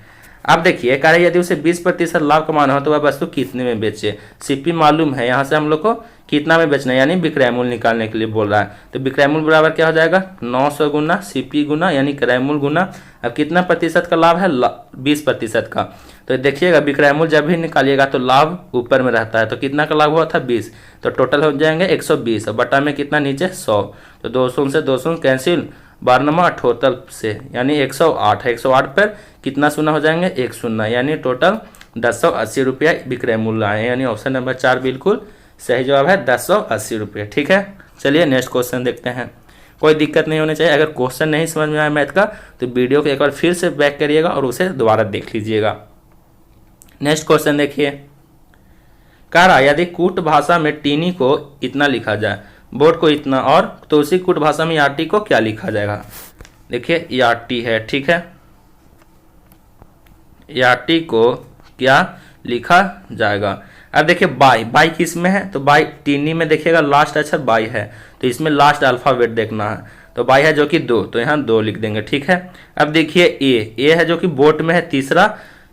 अब देखिए कह रहे यदि उसे 20% लाभ कमाना हो तो वह वस्तु कितने में बेचे, सीपी मालूम है, यहाँ से हम लोग को कितना में बेचना है, यानी विक्रय मूल्य निकालने के लिए बोल रहा है, तो विक्रय मूल्य बराबर क्या हो जाएगा 900 गुना सीपी गुना यानी क्रय मूल्य गुना, अब कितना प्रतिशत का लाभ है 20% का, तो देखिएगा विक्रय मूल्य जब भी निकालिएगा तो लाभ ऊपर में रहता है, तो कितना का लाभ हुआ था 20, तो टोटल हो जाएंगे 120, और बटा में कितना नीचे 100, तो 200 से 200 कैंसिल, 12 से यानी 108 है, 108 पर कितना शून्य हो जाएंगे 1 शून्य, यानी टोटल 1080 रुपया विक्रय मूल्य आए, यानी ऑप्शन नंबर 4 बिल्कुल सही जवाब है 1080 रुपये, ठीक है। चलिए नेक्स्ट क्वेश्चन देखते हैं, कोई दिक्कत नहीं होनी चाहिए, अगर क्वेश्चन नहीं समझ में आया मैथ का तो वीडियो को एक बार फिर से बैक करिएगा और उसे दोबारा देख लीजिएगा। नेक्स्ट क्वेश्चन देखिए, कह रहा यदि कूट भाषा में टीनी को इतना लिखा जाए, बोर्ड को इतना, और तो उसी कूट भाषा में याटी को क्या लिखा जाएगा। देखिए याटी है, ठीक है, याटी को क्या लिखा जाएगा। अब देखिए बाई, बाई किस में है, तो बाई टीनी में देखिएगा लास्ट अक्षर बाई है, तो इसमें लास्ट अल्फाबेट देखना है, तो बाई है जो कि 2, तो यहाँ 2 लिख देंगे, ठीक है। अब देखिए ए है जो कि बोट में है,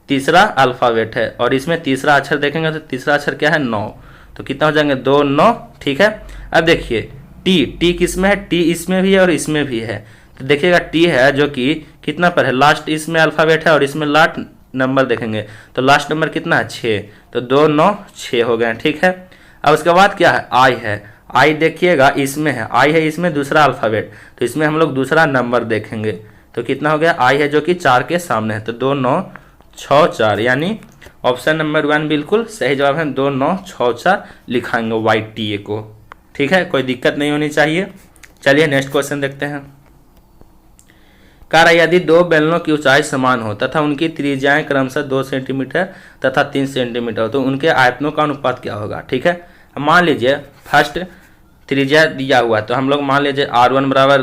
तीसरा अल्फाबेट है, और इसमें तीसरा अक्षर देखेंगे तो तीसरा अक्षर क्या है 9, तो कितना हो जाएंगे 2 9, ठीक है। अब देखिए टी किस में है, टी इसमें भी है और इसमें भी है, तो देखिएगा टी है जो कि कितना पर है लास्ट, इसमें अल्फाबेट है और इसमें लास्ट नंबर देखेंगे तो लास्ट नंबर कितना है 6, तो 2 9 6 हो गए, ठीक है। अब उसके बाद क्या है आई देखिएगा इसमें है, आई है इसमें दूसरा अल्फाबेट, तो इसमें हम लोग दूसरा नंबर देखेंगे, तो कितना हो गया आई है जो कि 4 के सामने है, तो 2 9 6 4, यानी ऑप्शन नंबर 1 बिल्कुल सही जवाब है 2 9 6 4 लिखाएंगे वाई टी ए को, ठीक है, कोई दिक्कत नहीं होनी चाहिए। चलिए नेक्स्ट क्वेश्चन देखते हैं, कह रहा यदि 2 बेलनों की ऊंचाई समान हो तथा उनकी त्रिज्याएं क्रमशः 2 सेंटीमीटर तथा 3 सेंटीमीटर हो तो उनके आयतनों का अनुपात क्या होगा, ठीक है। मान लीजिए फर्स्ट त्रिज्या दिया हुआ है, तो हम लोग मान लीजिए R1 बराबर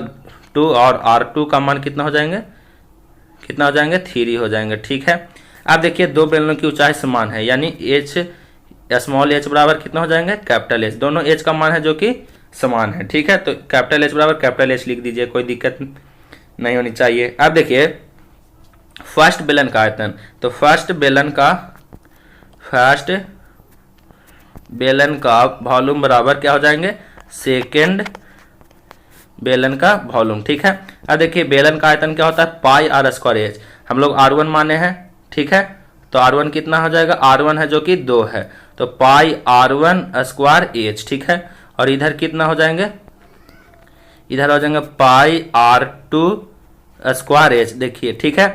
2 और R2 का मान कितना हो जाएंगे 3 हो जाएंगे, ठीक है। अब देखिए 2 बेलनों की ऊंचाई समान है, यानी स्मॉल एच बराबर कितना हो जाएंगे कैपिटल एच, दोनों एच का मान है जो कि समान है, ठीक है, तो कैपिटल एच बराबर कैपिटल एच लिख दीजिए, कोई दिक्कत नहीं होनी चाहिए। अब देखिए फर्स्ट बेलन का आयतन, तो फर्स्ट बेलन का वॉल्यूम बराबर क्या हो जाएंगे सेकेंड बेलन का वॉल्यूम, ठीक है। अब देखिए बेलन का आयतन क्या होता है पाई आर स्क्वायर एच, हम लोग R1 माने हैं, ठीक है, तो R1 कितना हो जाएगा R1 है जो कि 2 है, तो पाई R1 स्क्वायर एच, ठीक है, और इधर कितना हो जाएंगे, इधर हो जाएंगे पाई R2 स्क्वायर एच, देखिए, ठीक है।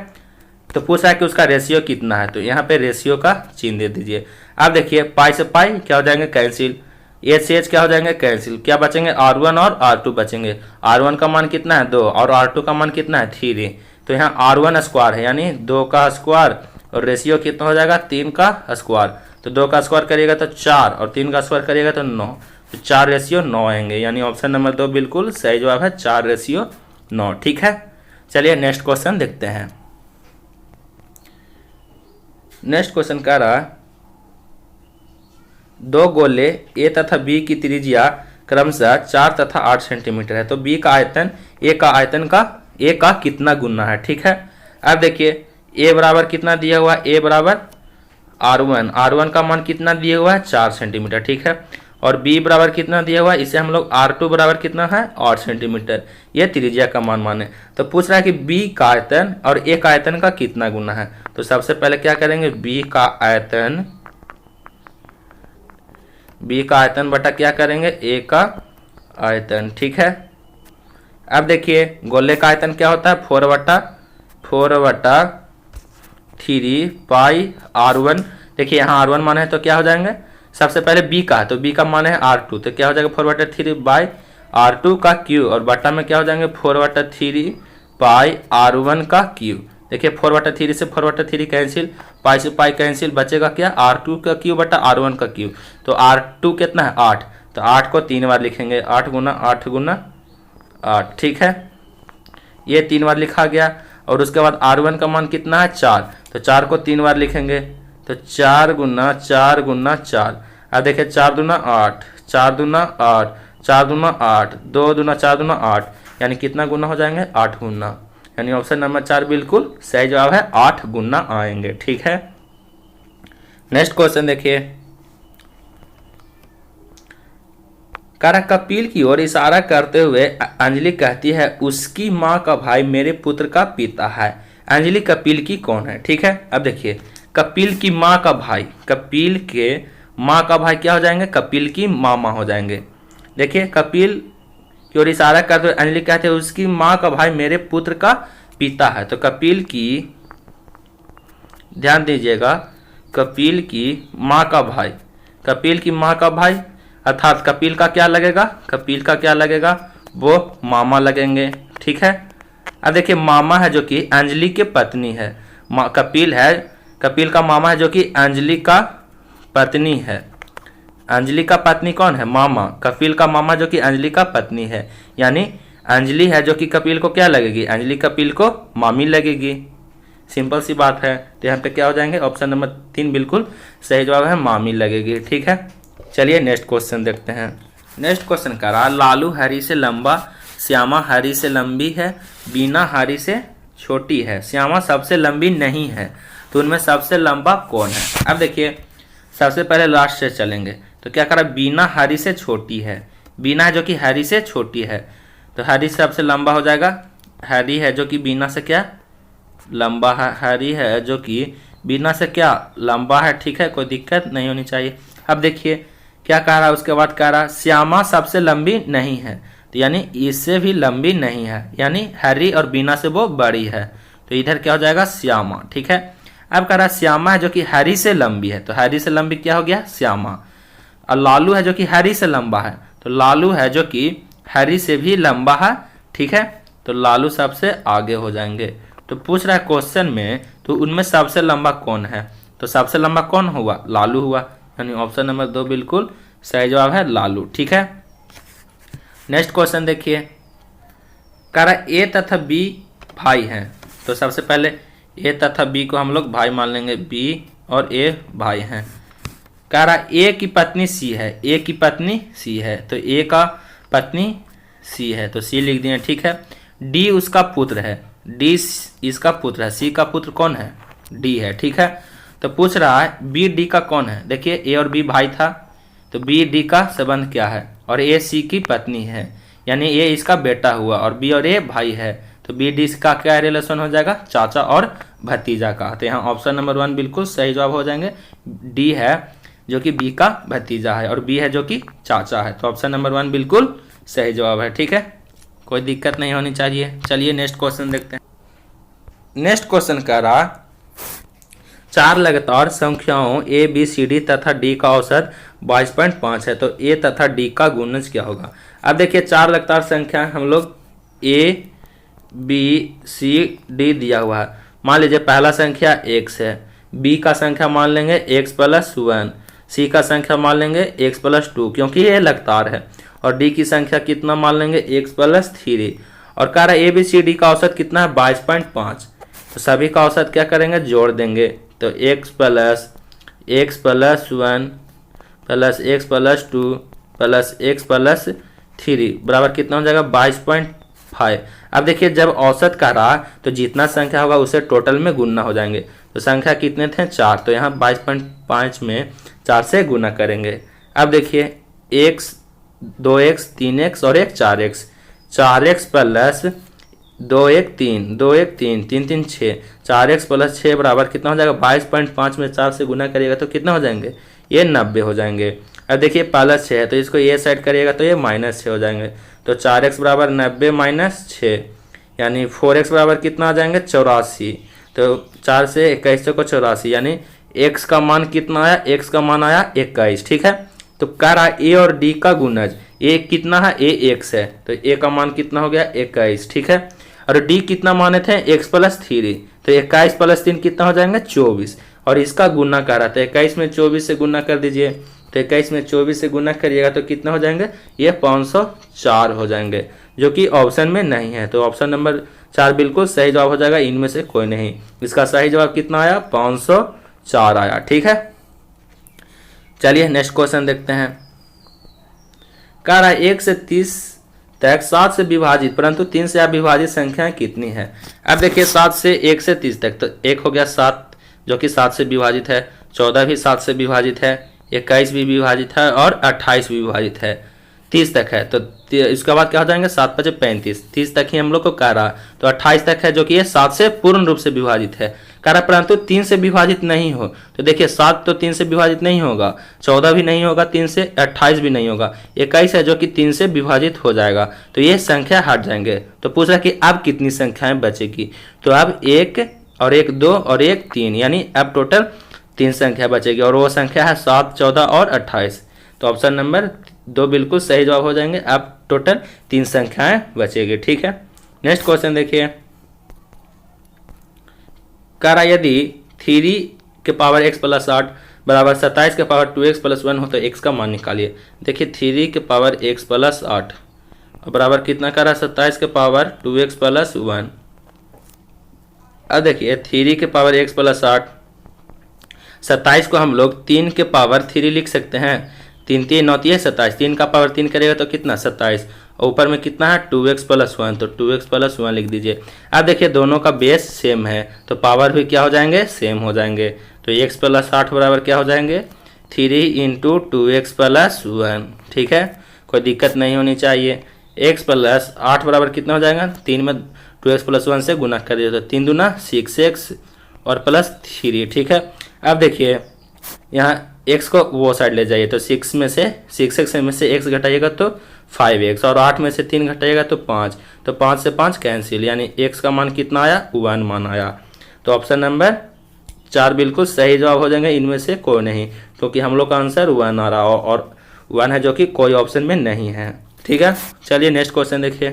तो पूछ रहा है कि उसका रेशियो कितना है, तो यहाँ पे रेशियो का चिन्ह दे दीजिए। अब देखिए पाई से पाई क्या हो जाएंगे कैंसिल, एच से एच क्या हो जाएंगे कैंसिल, क्या बचेंगे R1 और R2 बचेंगे। R1 का मान कितना है 2 और R2 का मान कितना है 3, तो यहाँ R1 स्क्वायर है यानी 2 का स्क्वायर और रेशियो कितना हो जाएगा 3 का स्क्वायर, तो 2 का स्क्वायर करिएगा तो 4 और 3 का स्क्वायर करिएगा तो 9, तो 4:9 आएंगे, यानी ऑप्शन नंबर 2 बिल्कुल सही जवाब है 4:9। ठीक है, चलिए नेक्स्ट क्वेश्चन देखते हैं। नेक्स्ट क्वेश्चन कह रहा है 2 गोले ए तथा बी की त्रिज्या क्रमशः 4 तथा 8 सेंटीमीटर है, तो बी का आयतन ए का कितना गुना है। ठीक है, अब देखिए ए बराबर कितना दिया हुआ है, ए बराबर R1 का मान कितना दिया हुआ है 4 सेंटीमीटर। ठीक है, और बी बराबर कितना दिया हुआ है, इसे हम लोग R2 बराबर कितना है 8 सेंटीमीटर, ये त्रिज्या का मान माने। तो पूछ रहा है कि बी का आयतन और ए का आयतन का कितना गुना है, तो सबसे पहले क्या करेंगे बी का आयतन बटा क्या करेंगे ए का आयतन। ठीक है, अब देखिए गोले का आयतन क्या होता है 4/3 पाई R1। देखिए यहाँ R1 मान है तो क्या हो जाएंगे, सबसे पहले बी का है तो बी का मान है R2, तो क्या हो जाएगा 4/3 बाई R2 का क्यू और बटा में क्या हो जाएंगे 4/3 पाई R1 का क्यू। देखिए 4/3 से 4/3 कैंसिल, पाई से पाई कैंसिल, बचेगा क्या R2 का क्यू बटा R1 का क्यू, तो R2 कितना है 8, तो 8 को 3 बार लिखेंगे 8 गुना 8 गुना 8। ठीक है, ये 3 बार लिखा गया, और उसके बाद R1 का मान कितना है 4, तो 4 को 3 बार लिखेंगे, तो 4 गुना 4 गुना 4। अब देखिए 4 दूना 8, 4 दूना 8, 4 दूना 8, 2 दूना 4 दूना 8, यानी कितना गुना हो जाएंगे 8 गुना, यानी ऑप्शन नंबर 4 बिल्कुल सही जवाब है 8 गुना आएंगे। ठीक है, नेक्स्ट क्वेश्चन देखिए, कपिल की ओर इशारा करते हुए अंजलि कहती है उसकी माँ का भाई मेरे पुत्र का पिता है। अंजलि कपिल की कौन है। ठीक है, अब देखिए कपिल की माँ का भाई, कपिल के माँ का भाई क्या हो जाएंगे कपिल की मामा हो जाएंगे। देखिए कपिल की ओर इशारा करते हुए अंजलि कहते हैं उसकी माँ का भाई मेरे पुत्र का पिता है, तो कपिल की, ध्यान दीजिएगा, कपिल की माँ का भाई, कपिल की माँ का भाई अर्थात कपिल का क्या लगेगा, कपिल का क्या लगेगा वो मामा लगेंगे। ठीक है, अब देखिए मामा है जो कि अंजलि के पत्नी है, कपिल है, कपिल का मामा है जो कि अंजलि का पत्नी है। अंजलि का पत्नी कौन है मामा, कपिल का मामा जो कि अंजलि का पत्नी है, यानी अंजलि है जो कि कपिल को क्या लगेगी, अंजलि कपिल को मामी लगेगी। सिंपल सी बात है, तो यहाँ पे क्या हो जाएंगे ऑप्शन नंबर 3 बिल्कुल सही जवाब है मामी लगेगी। ठीक है, चलिए नेक्स्ट क्वेश्चन देखते हैं। नेक्स्ट क्वेश्चन कह रहा लालू हरी से लंबा, श्यामा हरी से लंबी है, बीना हरी से छोटी है, श्यामा सबसे लंबी नहीं है, तो उनमें सबसे लंबा कौन है। अब देखिए सबसे पहले लास्ट से चलेंगे, तो क्या कह रहा बीना हरी से छोटी है, बीना है जो कि हरी से छोटी है, तो हरी सबसे लंबा हो जाएगा, हरी है जो कि बीना से क्या लंबा है, हरी है जो कि बीना से क्या लंबा है। ठीक है, कोई दिक्कत नहीं होनी चाहिए। अब देखिए क्या कह रहा है, उसके बाद कह रहा श्यामा सबसे लंबी नहीं है, तो यानी इससे भी लंबी नहीं है, यानी हरी और बीना से वो बड़ी है, तो इधर क्या हो जाएगा श्यामा। ठीक है, अब कह रहा श्यामा है जो कि हरी से लंबी है, तो हरी से लंबी क्या हो गया श्यामा, और लालू है जो कि हरी से लंबा है, तो लालू है जो कि हरी से भी लंबा है। ठीक है, तो लालू सबसे आगे हो जाएंगे। तो पूछ रहा है क्वेश्चन में तो उनमें सबसे लंबा कौन है, तो सबसे लंबा कौन हुआ लालू हुआ, यानी ऑप्शन नंबर 2 बिल्कुल सही जवाब है लालू। ठीक है, नेक्स्ट क्वेश्चन देखिए, कह रहा ए तथा बी भाई हैं, तो सबसे पहले ए तथा बी को हम लोग भाई मान लेंगे, बी और ए भाई हैं। कह रहा ए की पत्नी सी है, ए की पत्नी सी है, तो ए का पत्नी सी है, तो सी लिख दिए। ठीक है, डी उसका पुत्र है, डी इसका पुत्र है, सी का पुत्र कौन है डी है। ठीक है, तो पूछ रहा है बी डी का कौन है। देखिए ए और बी भाई था, तो बी डी का संबंध क्या है, और ए सी की पत्नी है, यानी ए इसका बेटा हुआ और बी और ए भाई है, तो बी डी का क्या रिलेशन हो जाएगा चाचा और भतीजा का। तो यहाँ ऑप्शन नंबर 1 बिल्कुल सही जवाब हो जाएंगे, डी है जो कि बी का भतीजा है और बी है जो कि चाचा है, तो ऑप्शन नंबर 1 बिल्कुल सही जवाब है। ठीक है, कोई दिक्कत नहीं होनी चाहिए। चलिए नेक्स्ट क्वेश्चन देखते हैं। नेक्स्ट क्वेश्चन कह रहा चार लगातार संख्याओं ए बी सी डी तथा डी का औसत 22.5 है, तो ए तथा डी का गुणज क्या होगा। अब देखिए चार लगातार संख्या हम लोग ए बी सी डी दिया हुआ है। मान लीजिए पहला संख्या x है, b का संख्या मान लेंगे x+1, c का संख्या मान लेंगे x+2 क्योंकि ये लगातार है, और d की संख्या कितना मान लेंगे x+3। और कह रहा है ए बी सी डी का औसत कितना है 22.5, तो सभी का औसत क्या करेंगे जोड़ देंगे, तो x+1 plus x+2 plus x+3 बराबर कितना हो जाएगा 22.5। अब देखिए जब औसत का रहा तो जितना संख्या होगा उसे टोटल में गुना हो जाएंगे, तो संख्या कितने थे 4, तो यहाँ 22.5 में 4 से गुना करेंगे। अब देखिए x 2x 3x और एक 4x, 4x plus 2 3 3 3 6, 4x plus 6 बराबर कितना हो जाएगा 22.5 में 4 से गुना करिएगा तो कितना हो जाएंगे ये 90 हो जाएंगे। अब देखिए प्लस 6 है तो इसको ये साइड करिएगा तो ये -6 हो जाएंगे, तो 4x बराबर 90 माइनस 6 यानी 4x बराबर कितना आ जाएंगे 84, तो 4 से 21 को 84 यानी x का मान कितना आया, x का मान आया 21। ठीक है, तो कह रहा ए और डी का गुणज, ए कितना है a x है, तो a का मान कितना हो गया 21। ठीक है, और d कितना माने थे x+3, तो 21 + 3 कितना हो जाएंगे 24, और इसका गुना कर रहा था 21 में 24 से गुना कर दीजिए, तो 21 में 24 से गुना करिएगा तो कितना हो जाएंगे ये 504 हो जाएंगे, जो कि ऑप्शन में नहीं है, तो ऑप्शन नंबर 4 बिल्कुल सही जवाब हो जाएगा, इनमें से कोई नहीं। इसका सही जवाब कितना आया 504 आया। ठीक है, चलिए नेक्स्ट क्वेश्चन देखते हैं। कह रहा है 1 से 30 तक 7 से विभाजित परंतु 3 से अविभाजित संख्याएं कितनी है। अब देखिए 7 से 1 से 30 तक, तो 1 हो गया 7 जो कि 7 से विभाजित है, 14 भी 7 से विभाजित है, 21 भी विभाजित है और 28 भी विभाजित है, 30 तक है, तो इसके बाद क्या हो जाएंगे 7 × 5 = 35, 30 तक ही हम लोग को कह रहा, तो 28 तक है जो कि ये 7 से पूर्ण रूप से विभाजित है। कह रहा परंतु 3 से विभाजित नहीं हो, तो देखिए 7 तो 3 से विभाजित नहीं होगा, 14 भी नहीं होगा 3 से, 28 भी नहीं होगा, 21 है जो कि 3 से विभाजित हो जाएगा, तो ये संख्या हट जाएंगे। तो पूछ रहा कि अब कितनी संख्याएं बचेगी, तो अब 1 और 1 2 और 1 3 यानी अब टोटल 3 संख्या बचेगी, और वो संख्या है 7 14 और 28, तो ऑप्शन नंबर 2 बिल्कुल सही जवाब हो जाएंगे। अब टोटल 3 संख्याएं बचेगी। ठीक है, नेक्स्ट क्वेश्चन देखिए। कह रहा यदि 3 के पावर x + 8 बराबर 27 के पावर 2x + 1 हो तो x का मान निकालिए। देखिए 3 के पावर x + 8 बराबर कितना कर रहा है 27 के पावर 2x + 1। अब देखिए 3 के पावर x + 8, 27 को हम लोग 3 के पावर 3 लिख सकते हैं, 3 3 9 3 27, 3 का पावर 3 करेगा तो कितना 27, और ऊपर में कितना है 2x + 1, तो 2x + 1 लिख दीजिए। अब देखिए दोनों का बेस सेम है तो पावर भी क्या हो जाएंगे सेम हो जाएंगे, तो x + 8 बराबर क्या हो जाएंगे 3 × 2x + 1। ठीक है, कोई दिक्कत नहीं होनी चाहिए। x + 8 बराबर कितना हो जाएगा 3 में 2x + 1 से गुना कर दिया तो 3 दूना 6x और +3। ठीक है, अब देखिए यहाँ x को वो साइड ले जाइए, तो 6x में से x घटाइएगा तो 5x, और 8 में से 3 घटाइएगा तो 5, तो 5 से 5 कैंसिल, यानी x का मान कितना आया 1 मान आया, तो ऑप्शन नंबर 4 बिल्कुल सही जवाब हो जाएंगे, इनमें से कोई नहीं, क्योंकि हम लोग का आंसर 1 आ रहा और 1 है जो कि कोई ऑप्शन में नहीं है। ठीक है, चलिए नेक्स्ट क्वेश्चन देखिए।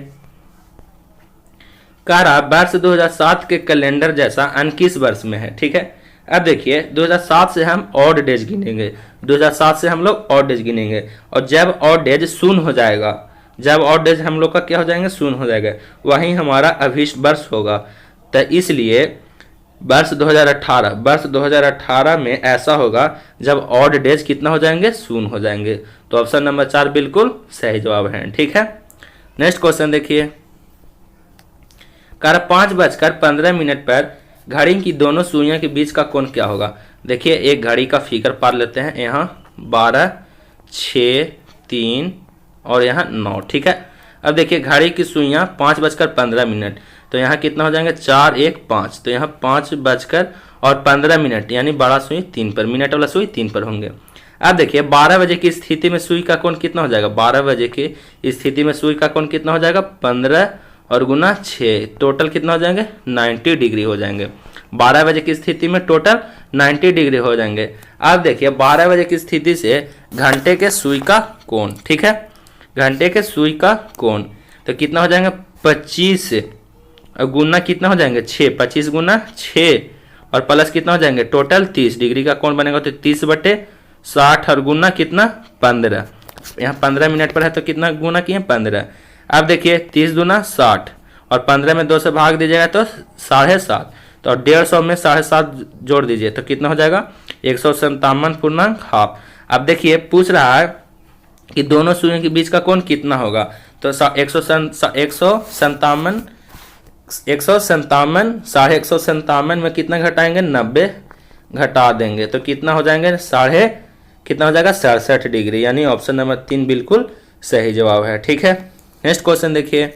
कह रहा वर्ष 2007 के कैलेंडर जैसा अंक किस वर्ष में है। ठीक है, अब देखिए 2007 से हम ऑड डेज गिनेंगे, 2007 से हम लोग ऑड डेज गिनेंगे, और जब ऑड डेज शून्य हो जाएगा, जब ऑड डेज हम लोग का क्या हो जाएंगे शून्य हो जाएगा, वहीं हमारा अभिष्ट वर्ष होगा। तो इसलिए वर्ष 2018 में ऐसा होगा जब ऑड डेज कितना हो जाएंगे शून्य हो जाएंगे, तो ऑप्शन नंबर 4 बिल्कुल सही जवाब है। ठीक है, नेक्स्ट क्वेश्चन देखिए। कह रहा 5:15 पर घड़ी की दोनों सुइयों के बीच का कोण क्या होगा। देखिए एक घड़ी का फिगर पार लेते हैं, यहाँ 12 6 3 और यहाँ 9। ठीक है, अब देखिए घड़ी की सुइयाँ 5:15, तो यहाँ कितना हो जाएंगे 4 1 5, तो यहाँ 5:15 यानी बड़ा सुई 3 पर, मिनट वाला सुई 3 पर होंगे। अब देखिए 12 बजे की स्थिति में सुई का कोण कितना हो जाएगा, 12 बजे की स्थिति में सुई का कोण कितना हो जाएगा 15 और गुना 6, टोटल कितना हो जाएंगे 90 डिग्री हो जाएंगे। 12 बजे की स्थिति में टोटल 90 डिग्री हो जाएंगे। अब देखिए 12 बजे की स्थिति से घंटे के सुई का कोण, ठीक है, घंटे के सुई का कोण तो कितना हो जाएंगे 25 और गुना कितना हो जाएंगे 6, 25 गुना 6 और प्लस कितना हो जाएंगे टोटल 30 डिग्री का कोण बनेगा तो 30/60 और गुना कितना 15, यहाँ 15 मिनट पर है तो कितना गुना किए 15। अब देखिए 30 दूना 60 और 15 में 2 से भाग दीजिएगा तो 7.5, तो 150 में 7.5 जोड़ दीजिए तो कितना हो जाएगा 157.5। अब देखिए पूछ रहा है कि दोनों सुइयों के बीच का कोण कितना होगा, तो 157 में कितना घटाएंगे 90 घटा देंगे तो कितना हो जाएंगे कितना हो जाएगा 67 डिग्री, यानी ऑप्शन नंबर 3 बिल्कुल सही जवाब है। ठीक है, नेक्स्ट क्वेश्चन देखिए,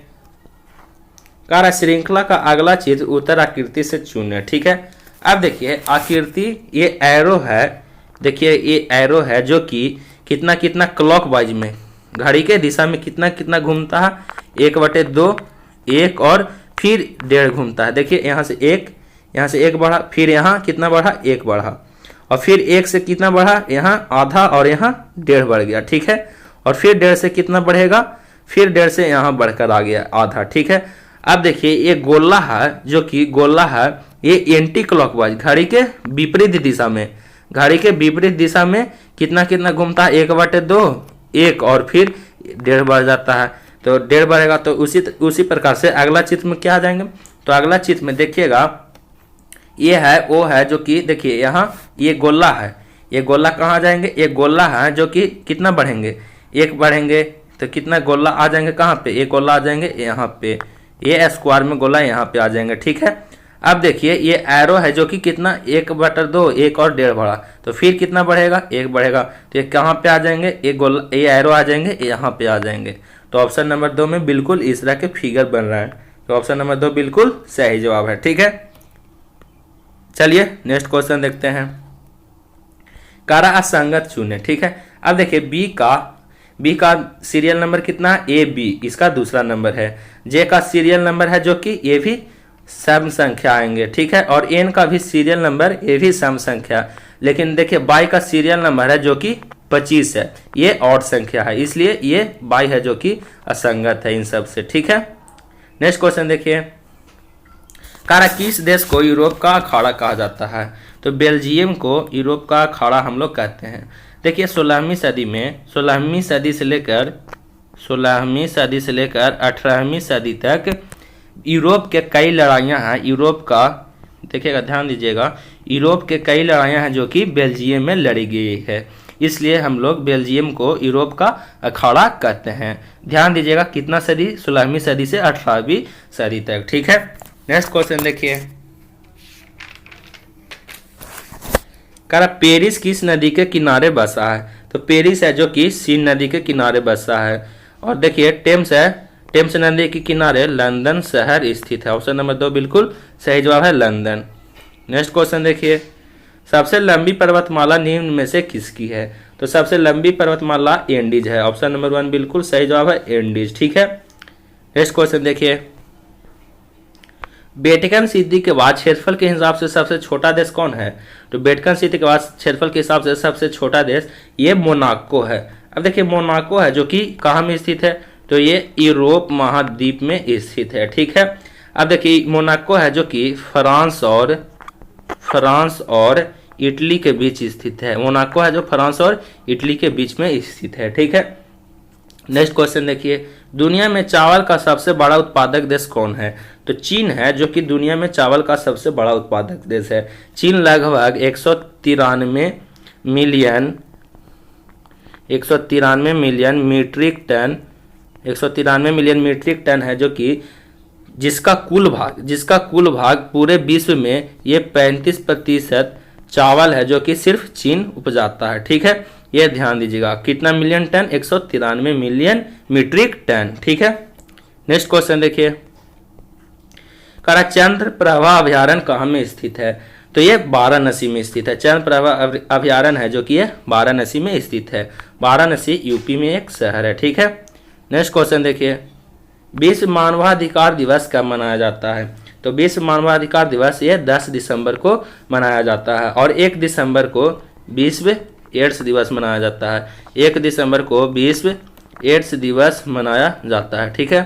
कार्य श्रृंखला का अगला चीज उत्तर आकृति से चुने। ठीक है, अब देखिए आकृति ये एरो है, देखिए ये एरो है जो कि कितना कितना क्लॉकवाइज में घड़ी के दिशा में कितना कितना घूमता है 1/2 1 और फिर 1.5 घूमता है। देखिए यहाँ से 1 बढ़ा, फिर यहाँ कितना बढ़ा 1 बढ़ा और फिर 1 से कितना बढ़ा यहाँ आधा और यहाँ 1.5 बढ़ गया। ठीक है, और फिर 1.5 से कितना बढ़ेगा, फिर 1.5 से यहाँ बढ़कर आ गया आधा। ठीक है, अब देखिए ये गोला है जो कि गोला है ये एंटी क्लॉकवाइज घड़ी के विपरीत दिशा में, घड़ी के विपरीत दिशा में कितना कितना घूमता है 1/2 1 और फिर 1.5 बढ़ जाता है तो 1.5 बढ़ेगा। तो उसी प्रकार से अगला चित्र में क्या आ जाएंगे, तो अगला चित्र में देखिएगा ये है वो है जो कि देखिए यहाँ ये गोला है, ये गोला कहाँ जाएंगे, ये गोला है जो कि कितना बढ़ेंगे 1 बढ़ेंगे तो कितना गोला आ जाएंगे कहाँ पे, एक गोला आ जाएंगे यहाँ पे, ये स्क्वायर में गोला यहाँ पे आ जाएंगे। ठीक है, अब देखिए ये एरो है जो कि कितना 1/2 1 और 1.5 बढ़ा तो फिर कितना बढ़ेगा 1 बढ़ेगा तो ये कहाँ पे आ जाएंगे, ये गोला ये एरो आ जाएंगे यहाँ पे आ जाएंगे। तो ऑप्शन नंबर 2 में बिल्कुल इस तरह के फिगर बन रहा है, तो ऑप्शन नंबर 2 बिल्कुल सही जवाब है। ठीक है, चलिए नेक्स्ट क्वेश्चन देखते हैं, कारा असंगत चुने। ठीक है, अब देखिए बी का सीरियल नंबर कितना है AB, इसका दूसरा नंबर है। जे का सीरियल नंबर है जो कि ये भी सम संख्या आएंगे। ठीक है, और एन का भी सीरियल नंबर ये भी सम संख्या, लेकिन देखिए बाई का सीरियल नंबर है जो कि 25 है, ये ऑड संख्या है, इसलिए ये बाई है जो कि असंगत है इन सब से। ठीक है, नेक्स्ट क्वेश्चन देखिए, कारा किस देश को यूरोप का अखाड़ा कहा जाता है, तो बेल्जियम को यूरोप का अखाड़ा हम लोग कहते हैं। देखिए 16वीं सदी में 16वीं सदी से लेकर 18वीं सदी तक यूरोप के कई लड़ाइयाँ हैं, यूरोप का देखिएगा ध्यान दीजिएगा, यूरोप के कई लड़ाइयाँ हैं जो कि बेल्जियम में लड़ी गई है, इसलिए हम लोग बेल्जियम को यूरोप का अखाड़ा कहते हैं। ध्यान दीजिएगा कितना सदी, 16वीं सदी से 18वीं सदी तक। ठीक है, नेक्स्ट क्वेश्चन देखिए, कह पेरिस किस नदी के किनारे बसा है, तो पेरिस है जो कि सीन नदी के किनारे बसा है। और देखिए टेम्स है, टेम्स नदी के किनारे लंदन शहर स्थित है। ऑप्शन नंबर 2 बिल्कुल सही जवाब है लंदन। नेक्स्ट क्वेश्चन देखिए, सबसे लंबी पर्वतमाला निम्न में से किसकी है, तो सबसे लंबी पर्वतमाला एंडीज है। ऑप्शन नंबर 1 बिल्कुल सही जवाब है एंडीज। ठीक है, नेक्स्ट क्वेश्चन देखिए, वेटिकन सिटी के बाद क्षेत्रफल के हिसाब से सबसे छोटा देश कौन है, तो वेटिकन सिटी के बाद क्षेत्रफल के हिसाब से सबसे छोटा देश ये मोनाको है। अब देखिए मोनाको है जो कि कहाँ में स्थित है, तो ये यूरोप महाद्वीप में स्थित है। ठीक है, अब देखिए मोनाको है जो कि फ्रांस और इटली के बीच स्थित है, मोनाको है जो फ्रांस और इटली के बीच में स्थित है। ठीक है, नेक्स्ट क्वेश्चन देखिए, दुनिया में चावल का सबसे बड़ा उत्पादक देश कौन है, तो चीन है जो कि दुनिया में चावल का सबसे बड़ा उत्पादक देश है। चीन लगभग 193 मिलियन मीट्रिक टन है जो कि जिसका कुल भाग पूरे विश्व में ये 35% चावल है जो कि सिर्फ चीन उपजाता है। ठीक है, ये ध्यान दीजिएगा कितना million tonne, 193 million metric tonne. ठीक है, नेक्स्ट क्वेश्चन देखिए, करा चंद्र प्रभा अभ्यारण्य कहाँ में स्थित है, तो ये वाराणसी में स्थित है। चंद्र प्रभा अभ्यारण्य है जो कि ये वाराणसी में स्थित है, वाराणसी यूपी में एक शहर है। ठीक है, नेक्स्ट क्वेश्चन देखिए, विश्व मानवाधिकार दिवस कब मनाया जाता है, तो विश्व मानवाधिकार दिवस ये 10 दिसंबर को मनाया जाता है। और 1 दिसंबर को विश्व एड्स दिवस मनाया जाता है। 1 दिसंबर को विश्व एड्स दिवस मनाया जाता है। ठीक है,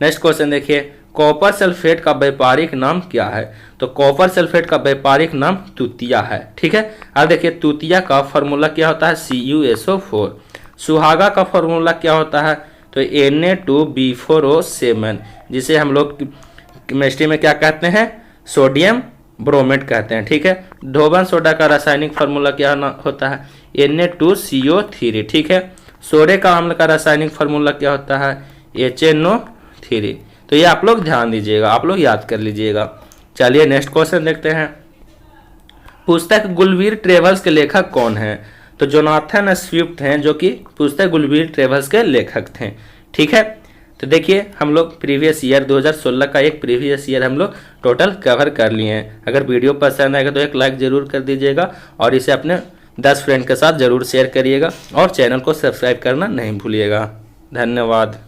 नेक्स्ट क्वेश्चन देखिए, कॉपर सल्फेट का व्यापारिक नाम क्या है? तो कॉपर सल्फेट का व्यापारिक नाम तूतिया है। ठीक है, अब देखिए तूतिया का फॉर्मूला क्या होता है? CuSO4। सुहागा का फॉर्मूला क्या होता है? तो Na2B4O7, जिसे हम लोग केमिस्ट्री में क्या कहते हैं? सोडियम ब्रोमेट कहते हैं। ठीक है, धोबन सोडा का रासायनिक फार्मूला क्या होता है? Na2CO3। ठीक है, सोडे का अम्ल का रासायनिक फार्मूला क्या होता है? HNO3। तो ये आप लोग ध्यान दीजिएगा, आप लोग याद कर लीजिएगा। चलिए नेक्स्ट क्वेश्चन देखते हैं। पुस्तक गुलवीर ट्रेवल्स के लेखक कौन हैं? तो जोनाथन स्विफ्ट हैं, जो कि पुस्तक गुलवीर ट्रेवल्स के लेखक थे। ठीक है, तो देखिए हम लोग प्रीवियस ईयर 2016 का एक प्रीवियस ईयर हम लोग टोटल कवर कर लिए हैं। अगर वीडियो पसंद आएगा तो एक लाइक जरूर कर दीजिएगा और इसे अपने 10 फ्रेंड के साथ जरूर शेयर करिएगा और चैनल को सब्सक्राइब करना नहीं भूलिएगा। धन्यवाद।